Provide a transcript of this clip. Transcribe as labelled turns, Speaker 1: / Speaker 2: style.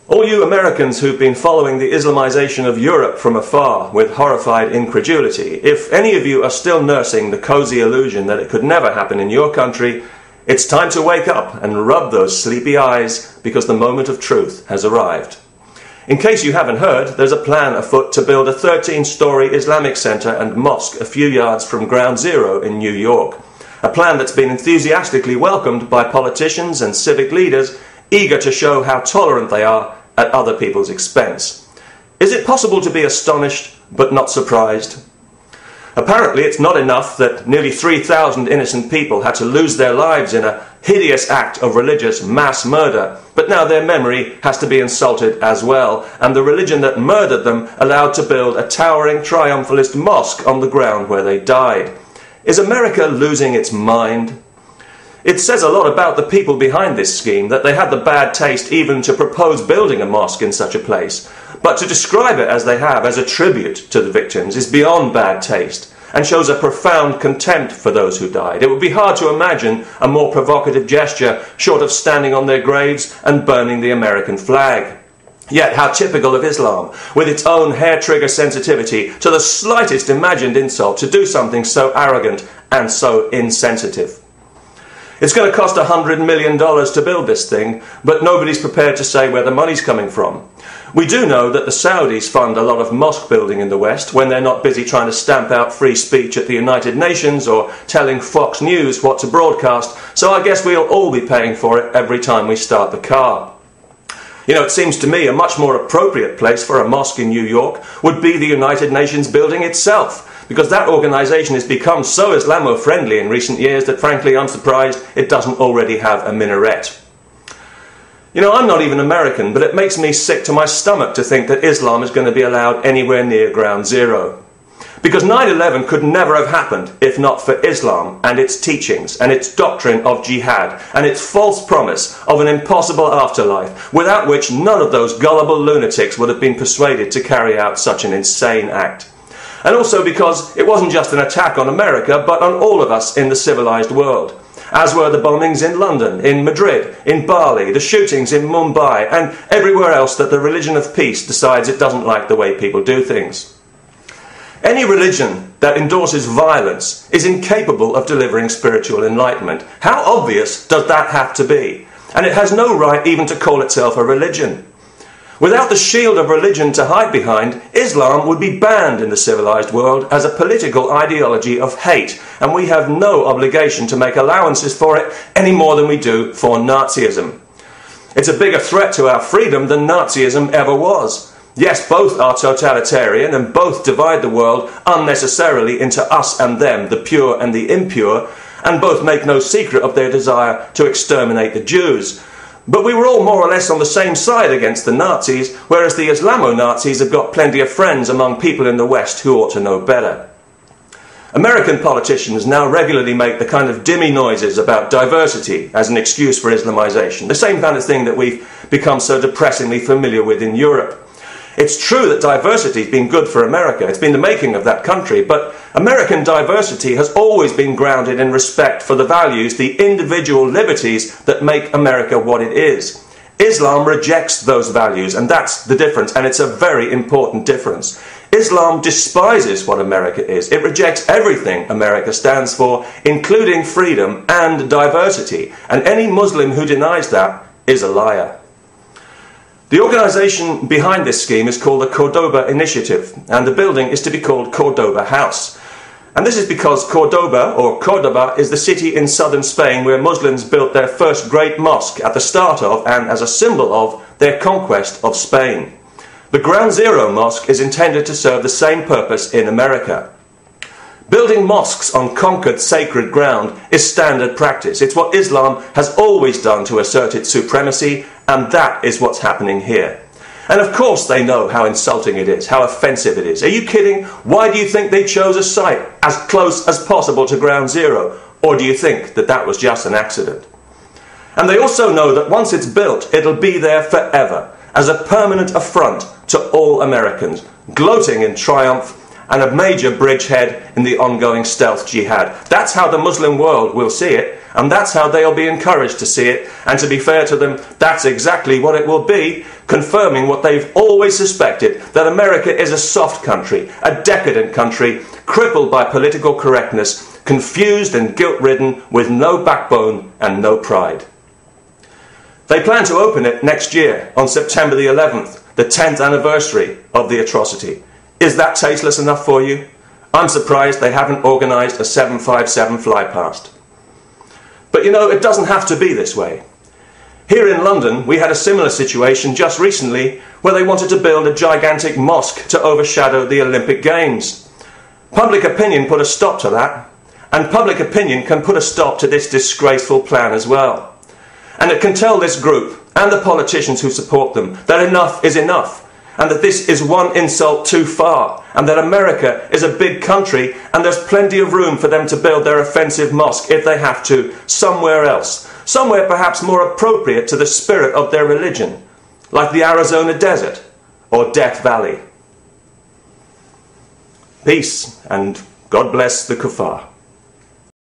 Speaker 1: All you Americans who've been following the Islamization of Europe from afar with horrified incredulity, if any of you are still nursing the cozy illusion that it could never happen in your country, it's time to wake up and rub those sleepy eyes, because the moment of truth has arrived. In case you haven't heard, there's a plan afoot to build a 13-story Islamic centre and mosque a few yards from Ground Zero in New York. A plan that's been enthusiastically welcomed by politicians and civic leaders eager to show how tolerant they are at other people's expense. Is it possible to be astonished but not surprised? Apparently it's not enough that nearly 3,000 innocent people had to lose their lives in a hideous act of religious mass murder, but now their memory has to be insulted as well, and the religion that murdered them allowed to build a towering triumphalist mosque on the ground where they died. Is America losing its mind? It says a lot about the people behind this scheme that they had the bad taste even to propose building a mosque in such a place. But to describe it as they have, as a tribute to the victims, is beyond bad taste and shows a profound contempt for those who died. It would be hard to imagine a more provocative gesture short of standing on their graves and burning the American flag. Yet how typical of Islam, with its own hair-trigger sensitivity to the slightest imagined insult, to do something so arrogant and so insensitive. It's going to cost $100 million to build this thing, but nobody's prepared to say where the money's coming from. We do know that the Saudis fund a lot of mosque building in the West when they're not busy trying to stamp out free speech at the United Nations or telling Fox News what to broadcast, so I guess we'll all be paying for it every time we start the car. You know, it seems to me a much more appropriate place for a mosque in New York would be the United Nations building itself, because that organisation has become so Islamo-friendly in recent years that frankly I'm surprised it doesn't already have a minaret. You know, I'm not even American, but it makes me sick to my stomach to think that Islam is going to be allowed anywhere near Ground Zero. Because 9/11 could never have happened if not for Islam and its teachings and its doctrine of jihad and its false promise of an impossible afterlife, without which none of those gullible lunatics would have been persuaded to carry out such an insane act. And also because it wasn't just an attack on America, but on all of us in the civilized world. As were the bombings in London, in Madrid, in Bali, the shootings in Mumbai, and everywhere else that the religion of peace decides it doesn't like the way people do things. Any religion that endorses violence is incapable of delivering spiritual enlightenment. How obvious does that have to be? And it has no right even to call itself a religion. Without the shield of religion to hide behind, Islam would be banned in the civilized world as a political ideology of hate, and we have no obligation to make allowances for it any more than we do for Nazism. It's a bigger threat to our freedom than Nazism ever was. Yes, both are totalitarian and both divide the world unnecessarily into us and them, the pure and the impure, and both make no secret of their desire to exterminate the Jews. But we were all more or less on the same side against the Nazis, whereas the Islamo-Nazis have got plenty of friends among people in the West who ought to know better. American politicians now regularly make the kind of dimmy noises about diversity as an excuse for Islamization, the same kind of thing that we've become so depressingly familiar with in Europe. It's true that diversity has been good for America. It's been the making of that country. But American diversity has always been grounded in respect for the values, the individual liberties that make America what it is. Islam rejects those values, and that's the difference, and it's a very important difference. Islam despises what America is. It rejects everything America stands for, including freedom and diversity. And any Muslim who denies that is a liar. The organisation behind this scheme is called the Cordoba Initiative, and the building is to be called Cordoba House. And this is because Cordoba, or Cordoba, is the city in southern Spain where Muslims built their first great mosque at the start of, and as a symbol of, their conquest of Spain. The Ground Zero Mosque is intended to serve the same purpose in America. Building mosques on conquered sacred ground is standard practice. It's what Islam has always done to assert its supremacy, and that is what's happening here. And of course they know how insulting it is, how offensive it is. Are you kidding? Why do you think they chose a site as close as possible to Ground Zero? Or do you think that that was just an accident? And they also know that once it's built, it'll be there forever, as a permanent affront to all Americans, gloating in triumph and a major bridgehead in the ongoing stealth jihad. That's how the Muslim world will see it, And that's how they'll be encouraged to see it. And to be fair to them, that's exactly what it will be, confirming what they've always suspected, that America is a soft country, a decadent country, crippled by political correctness, confused and guilt-ridden, with no backbone and no pride. They plan to open it next year, on September the 11th, the 10th anniversary of the atrocity. Is that tasteless enough for you? I'm surprised they haven't organised a 757 flypast. But you know, it doesn't have to be this way. Here in London, we had a similar situation just recently where they wanted to build a gigantic mosque to overshadow the Olympic Games. Public opinion put a stop to that, and public opinion can put a stop to this disgraceful plan as well. And it can tell this group, and the politicians who support them, that enough is enough, and that this is one insult too far, and that America is a big country and there's plenty of room for them to build their offensive mosque, if they have to, somewhere else, somewhere perhaps more appropriate to the spirit of their religion, like the Arizona desert or Death Valley. Peace, and God bless the kuffar.